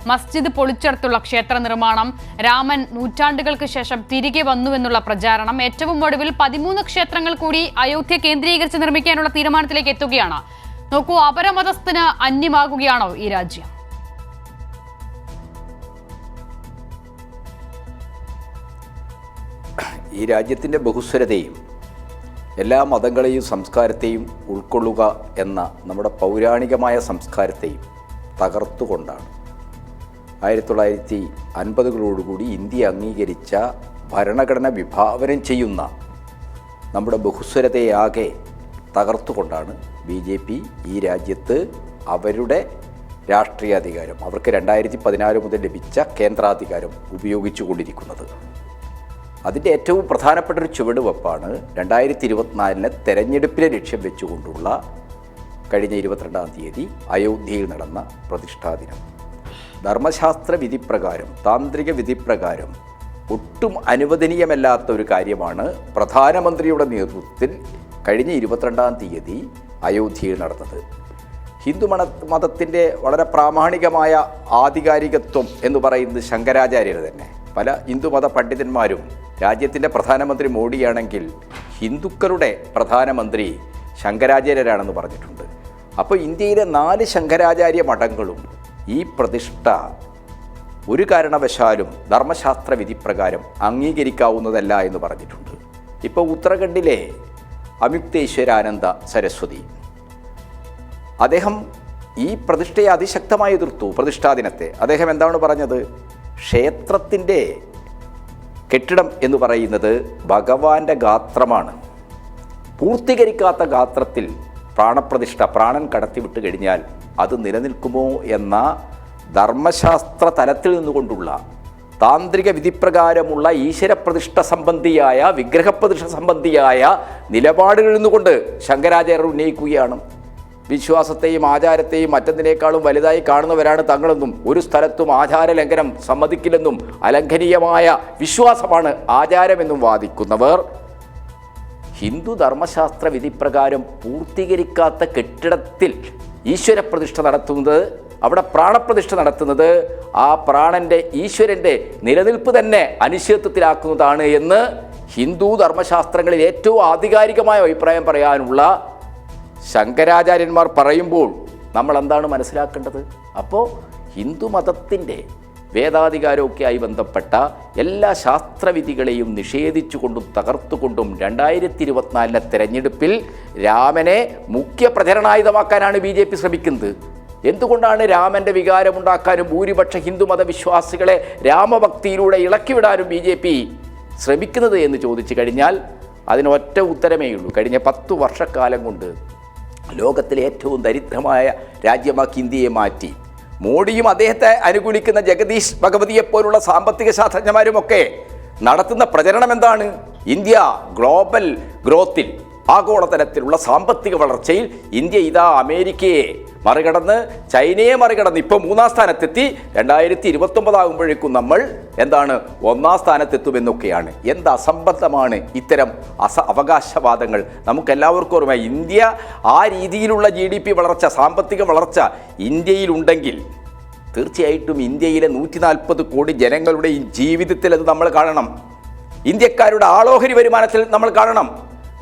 മസ്ജിദ് പൊളിച്ചെടുത്തുള്ള ക്ഷേത്ര നിർമ്മാണം, രാമൻ നൂറ്റാണ്ടുകൾക്ക് ശേഷം തിരികെ വന്നുവെന്നുള്ള പ്രചാരണം, ഏറ്റവും ഒടുവിൽ 13 ക്ഷേത്രങ്ങൾ കൂടി അയോധ്യ കേന്ദ്രീകരിച്ച് നിർമ്മിക്കാനുള്ള തീരുമാനത്തിലേക്ക് എത്തുകയാണ്. നോക്കൂ, അപരമതസ്ഥന് അന്യമാകുകയാണോ ഈ രാജ്യം? ഈ രാജ്യത്തിൻ്റെ ബഹുസ്വരതയും എല്ലാ മതങ്ങളെയും സംസ്കാരത്തെയും ഉൾക്കൊള്ളുക എന്ന നമ്മുടെ പൗരാണികമായ തകർത്തുകൊണ്ടാണ് 1950കളോടുകൂടി ഇന്ത്യ അംഗീകരിച്ച ഭരണഘടന വിഭാവനം ചെയ്യുന്ന നമ്മുടെ ബഹുസ്വരതയാകെ തകർത്തുകൊണ്ടാണ് BJP ഈ രാജ്യത്ത് അവരുടെ രാഷ്ട്രീയാധികാരം, അവർക്ക് 2014 മുതൽ ലഭിച്ച കേന്ദ്രാധികാരം ഉപയോഗിച്ചു കൊണ്ടിരിക്കുന്നത്. അതിൻ്റെ ഏറ്റവും പ്രധാനപ്പെട്ട ഒരു ചുവടുവെപ്പാണ് 2024 തെരഞ്ഞെടുപ്പിനെ ലക്ഷ്യം വെച്ചുകൊണ്ടുള്ള കഴിഞ്ഞ 22-ാം തീയതി അയോധ്യയിൽ നടന്ന പ്രതിഷ്ഠാ ദിനം. ധർമ്മശാസ്ത്ര വിധിപ്രകാരം, താന്ത്രിക വിധിപ്രകാരം ഒട്ടും അനുവദനീയമല്ലാത്ത ഒരു കാര്യമാണ് പ്രധാനമന്ത്രിയുടെ നേതൃത്വത്തിൽ കഴിഞ്ഞ 22-ാം തീയതി അയോധ്യയിൽ നടന്നത്. ഹിന്ദു മതത്തിൻ്റെ വളരെ പ്രാമാണികമായ ആധികാരികത്വം എന്ന് പറയുന്നത് ശങ്കരാചാര്യർ തന്നെ. പല ഹിന്ദുമത പണ്ഡിതന്മാരും രാജ്യത്തിൻ്റെ പ്രധാനമന്ത്രി മോഡിയാണെങ്കിൽ ഹിന്ദുക്കളുടെ പ്രധാനമന്ത്രി ശങ്കരാചാര്യരാണെന്ന് പറഞ്ഞിട്ടുണ്ട്. അപ്പോൾ ഇന്ത്യയിലെ 4 ശങ്കരാചാര്യ മഠങ്ങളും ഈ പ്രതിഷ്ഠ ഒരു കാരണവശാലും ധർമ്മശാസ്ത്ര വിധിപ്രകാരം അംഗീകരിക്കാവുന്നതല്ല എന്ന് പറഞ്ഞിട്ടുണ്ട്. ഇപ്പോൾ ഉത്തരാഖണ്ഡിലെ അമുക്തേശ്വരാനന്ദ സരസ്വതി, അദ്ദേഹം ഈ പ്രതിഷ്ഠയെ അതിശക്തമായി എതിർത്തു. പ്രതിഷ്ഠാ ദിനത്തെ അദ്ദേഹം എന്താണ് പറഞ്ഞത്? ക്ഷേത്രത്തിൻ്റെ കെട്ടിടം എന്ന് പറയുന്നത് ഭഗവാന്റെ ഗാത്രമാണ്. പൂർത്തീകരിക്കാത്ത ഗാത്രത്തിൽ പ്രാണൻ കടത്തിവിട്ട് കഴിഞ്ഞാൽ അത് നിലനിൽക്കുമോ എന്ന ധർമ്മശാസ്ത്ര തലത്തിൽ നിന്നുകൊണ്ടുള്ള താന്ത്രിക വിധിപ്രകാരമുള്ള ഈശ്വരപ്രതിഷ്ഠ സംബന്ധിയായ, വിഗ്രഹപ്രതിഷ്ഠ സംബന്ധിയായ നിലപാടുകളിൽ നിന്നുകൊണ്ട് ശങ്കരാചാര്യർ ഉന്നയിക്കുകയാണ്. വിശ്വാസത്തെയും ആചാരത്തെയും മറ്റെന്തിനേക്കാളും വലുതായി കാണുന്നവരാണ് തങ്ങളെന്നും ഒരു സ്ഥലത്തും ആചാര ലംഘനം സമ്മതിക്കില്ലെന്നും അലംഘനീയമായ വിശ്വാസമാണ് ആചാരമെന്നും വാദിക്കുന്നവർ ഹിന്ദു ധർമ്മശാസ്ത്ര വിധിപ്രകാരം പൂർത്തീകരിക്കാത്ത കെട്ടിടത്തിൽ ഈശ്വരപ്രതിഷ്ഠ നടത്തുന്നത്, അവിടെ പ്രാണപ്രതിഷ്ഠ നടത്തുന്നത് ആ പ്രാണൻ്റെ ഈശ്വരൻ്റെ നിലനിൽപ്പ് തന്നെ അനിശ്ചിതത്വത്തിലാക്കുന്നതാണ് എന്ന് ഹിന്ദു ധർമ്മശാസ്ത്രങ്ങളിൽ ഏറ്റവും ആധികാരികമായ അഭിപ്രായം പറയാനുള്ള ശങ്കരാചാര്യന്മാർ പറയുമ്പോൾ നമ്മൾ എന്താണ് മനസ്സിലാക്കേണ്ടത്? അപ്പോൾ ഹിന്ദു മതത്തിൻ്റെ വേദാധികാരമൊക്കെയായി ബന്ധപ്പെട്ട എല്ലാ ശാസ്ത്രവിധികളെയും നിഷേധിച്ചുകൊണ്ടും തകർത്തുകൊണ്ടും 2024 തെരഞ്ഞെടുപ്പിൽ രാമനെ മുഖ്യ പ്രചരണായുധമാക്കാനാണ് BJP ശ്രമിക്കുന്നത്. എന്തുകൊണ്ടാണ് രാമൻ്റെ വികാരമുണ്ടാക്കാനും ഭൂരിപക്ഷ ഹിന്ദുമത വിശ്വാസികളെ രാമഭക്തിയിലൂടെ ഇളക്കിവിടാനും BJP ശ്രമിക്കുന്നത് എന്ന് ചോദിച്ചു കഴിഞ്ഞാൽ അതിനൊറ്റ ഉത്തരമേ ഉള്ളൂ. കഴിഞ്ഞ 10 വർഷക്കാലം കൊണ്ട് ലോകത്തിലെ ഏറ്റവും ദരിദ്രമായ രാജ്യമാക്കി ഇന്ത്യയെ മാറ്റി. മോഡിയും അദ്ദേഹത്തെ അനുകൂലിക്കുന്ന ജഗദീഷ് ഭഗവതിയെപ്പോലുള്ള സാമ്പത്തിക ശാസ്ത്രജ്ഞന്മാരുമൊക്കെ നടത്തുന്ന പ്രചരണം എന്താണ്? ഇന്ത്യ ഗ്ലോബൽ ഗ്രോത്തിൽ, ആഗോളതലത്തിലുള്ള സാമ്പത്തിക വളർച്ചയിൽ ഇന്ത്യ ഇതാ അമേരിക്കയെ മറികടന്ന്, ചൈനയെ മറികടന്ന് ഇപ്പോൾ 3-ാം സ്ഥാനത്തെത്തി. 2029 ആകുമ്പോഴേക്കും നമ്മൾ എന്താണ് 1-ാം സ്ഥാനത്തെത്തുമെന്നൊക്കെയാണ്. എന്ത് അസംബന്ധമാണ് ഇത്തരം അവകാശവാദങ്ങൾ? നമുക്കെല്ലാവർക്കും ഓർമ്മ, ഇന്ത്യ ആ രീതിയിലുള്ള GDP വളർച്ച, സാമ്പത്തിക വളർച്ച ഇന്ത്യയിലുണ്ടെങ്കിൽ തീർച്ചയായിട്ടും ഇന്ത്യയിലെ 140 കോടി ജനങ്ങളുടെ ഈ ജീവിതത്തിൽ അത് നമ്മൾ കാണണം. ഇന്ത്യക്കാരുടെ ആളോഹരി വരുമാനത്തിൽ നമ്മൾ കാണണം.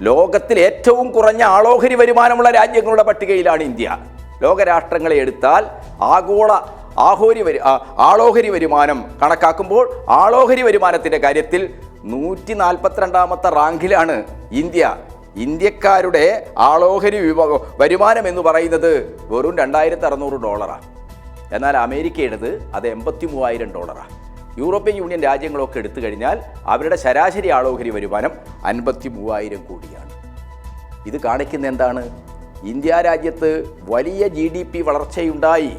ലോകത്തിൽ ഏറ്റവും കുറഞ്ഞ ആളോഹരി വരുമാനമുള്ള രാജ്യങ്ങളുടെ പട്ടികയിലാണ് ഇന്ത്യ. ലോകരാഷ്ട്രങ്ങളെ എടുത്താൽ ആഗോള ആളോഹരി വരുമാനം കണക്കാക്കുമ്പോൾ ആളോഹരി വരുമാനത്തിൻ്റെ കാര്യത്തിൽ 142ാമത്തെ റാങ്കിലാണ് ഇന്ത്യ. ഇന്ത്യക്കാരുടെ ആളോഹരി വരുമാനം എന്ന് പറയുന്നത് വെറും $2,600. എന്നാൽ അമേരിക്കയുടേത് അത് $83,000. യൂറോപ്യൻ യൂണിയൻ രാജ്യങ്ങളൊക്കെ എടുത്തു കഴിഞ്ഞാൽ അവരുടെ ശരാശരി ആളോഹരി വരുമാനം 53,000 കോടിയാണ്. ഇത് കാണിക്കുന്ന എന്താണ്? ഇന്ത്യ രാജ്യത്ത് വലിയ GDP വളർച്ചയുണ്ടായി.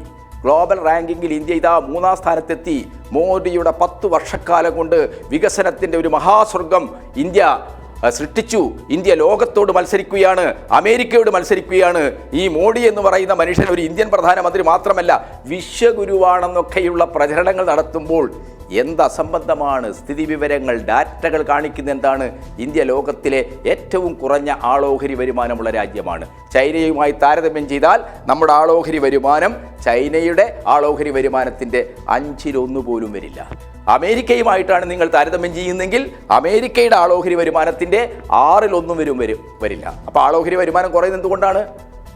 ഗ്ലോബൽ റാങ്കിങ്ങിൽ ഇന്ത്യ ഇതാ 3-ാം സ്ഥാനത്തെത്തി. മോദിയുടെ 10 വർഷക്കാലം കൊണ്ട് വികസനത്തിൻ്റെ ഒരു മഹാസ്വർഗം ഇന്ത്യ സൃഷ്ടിച്ചു. ഇന്ത്യ ലോകത്തോട് മത്സരിക്കുകയാണ്, അമേരിക്കയോട് മത്സരിക്കുകയാണ്. ഈ മോഡി എന്ന് പറയുന്ന മനുഷ്യൻ ഒരു ഇന്ത്യൻ പ്രധാനമന്ത്രി മാത്രമല്ല, വിശ്വഗുരുവാണെന്നൊക്കെയുള്ള പ്രചരണങ്ങൾ നടത്തുമ്പോൾ എന്ത് അസംബന്ധമാണ് സ്ഥിതി വിവരങ്ങൾ, ഡാറ്റകൾ കാണിക്കുന്ന എന്താണ്? ഇന്ത്യ ലോകത്തിലെ ഏറ്റവും കുറഞ്ഞ ആളോഹരി വരുമാനമുള്ള രാജ്യമാണ്. ചൈനയുമായി താരതമ്യം ചെയ്താൽ നമ്മുടെ ആളോഹരി വരുമാനം ചൈനയുടെ ആളോഹരി വരുമാനത്തിൻ്റെ 1/5 പോലും വരില്ല. അമേരിക്കയുമായിട്ടാണ് നിങ്ങൾ താരതമ്യം ചെയ്യുന്നെങ്കിൽ അമേരിക്കയുടെ ആളോഹരി വരുമാനത്തിൻ്റെ 1/6 വരില്ല. അപ്പോൾ ആളോഹരി വരുമാനം കുറയുന്നത് എന്തുകൊണ്ടാണ്?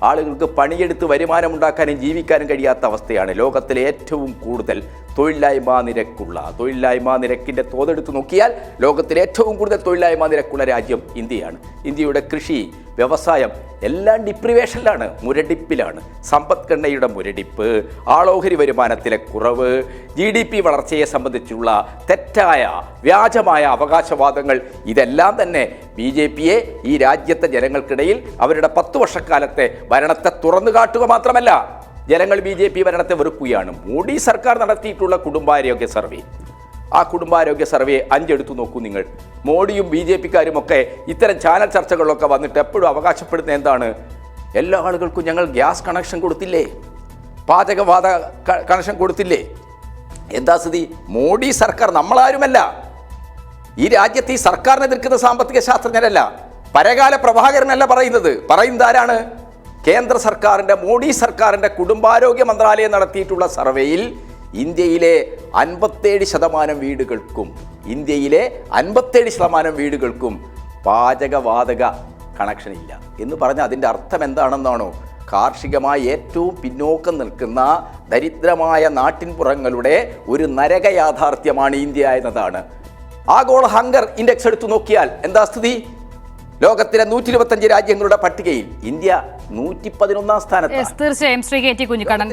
ആളുകൾക്ക് പണിയെടുത്ത് വരുമാനം ഉണ്ടാക്കാനും ജീവിക്കാനും കഴിയാത്ത അവസ്ഥയാണ്. ലോകത്തിലെ ഏറ്റവും കൂടുതൽ തൊഴിലില്ലായ്മ നിരക്കിൻ്റെ തോതെടുത്ത് നോക്കിയാൽ ലോകത്തിലെ ഏറ്റവും കൂടുതൽ തൊഴിലില്ലായ്മ നിരക്കുള്ള രാജ്യം ഇന്ത്യയാണ്. ഇന്ത്യയുടെ കൃഷി, വ്യവസായം എല്ലാം ഡിപ്രിവേഷനിലാണ്, മുരടിപ്പിലാണ്. സമ്പദ്ഘടനയുടെ മുരടിപ്പ്, ആളോഹരി വരുമാനത്തിലെ കുറവ്, GDP വളർച്ചയെ സംബന്ധിച്ചുള്ള തെറ്റായ വ്യാജമായ അവകാശവാദങ്ങൾ, ഇതെല്ലാം തന്നെ BJPയെ ഈ രാജ്യത്തെ ജനങ്ങൾക്കിടയിൽ അവരുടെ 10 വർഷക്കാലത്തെ ഭരണത്തെ തുറന്നു കാട്ടുക മാത്രമല്ല, ജനങ്ങൾ BJP ഭരണത്തെ വെറുക്കുകയാണ്. മോഡി സർക്കാർ നടത്തിയിട്ടുള്ള കുടുംബാരോഗ്യ സർവേ, ആ കുടുംബാരോഗ്യ സർവേ 5 എടുത്തു നോക്കൂ നിങ്ങൾ. മോഡിയും BJPക്കാരും ഒക്കെ ഇത്തരം ചാനൽ ചർച്ചകളിലൊക്കെ വന്നിട്ട് എപ്പോഴും അവകാശപ്പെടുന്ന എന്താണ്? എല്ലാ ആളുകൾക്കും ഞങ്ങൾ ഗ്യാസ് കണക്ഷൻ കൊടുത്തില്ലേ, പാചകവാത കണക്ഷൻ കൊടുത്തില്ലേ? എന്താ സ്ഥിതി? മോഡി സർക്കാർ, നമ്മളാരുമല്ല ഈ രാജ്യത്ത് ഈ സർക്കാരിനെ എതിർക്കുന്ന സാമ്പത്തിക ശാസ്ത്രജ്ഞരല്ല, പരകാല പ്രഭാകരനല്ല പറയുന്നത് ആരാണ്? കേന്ദ്ര സർക്കാരിൻ്റെ, മോഡി സർക്കാരിൻ്റെ കുടുംബാരോഗ്യ മന്ത്രാലയം നടത്തിയിട്ടുള്ള സർവേയിൽ ഇന്ത്യയിലെ 57% വീടുകൾക്കും പാചകവാതക കണക്ഷൻ ഇല്ല എന്ന് പറഞ്ഞാൽ അതിൻ്റെ അർത്ഥം എന്താണെന്നാണോ? കാർഷികമായി ഏറ്റവും പിന്നോക്കം നിൽക്കുന്ന ദരിദ്രമായ നാട്ടിൻപുറങ്ങളുടെ ഒരു നരക യാഥാർത്ഥ്യമാണ് ഇന്ത്യ എന്നതാണ്. ആഗോള ഹങ്കർ ഇൻഡെക്സ് എടുത്തു നോക്കിയാൽ എന്താ സ്ഥിതി? ലോകത്തിലെ 125 രാജ്യങ്ങളുടെ പട്ടികയിൽ ഇന്ത്യ 111 സ്ഥാനത്ത്. തീർച്ചയായും ശ്രീ KT കുഞ്ഞിക്കണ്ണൻ.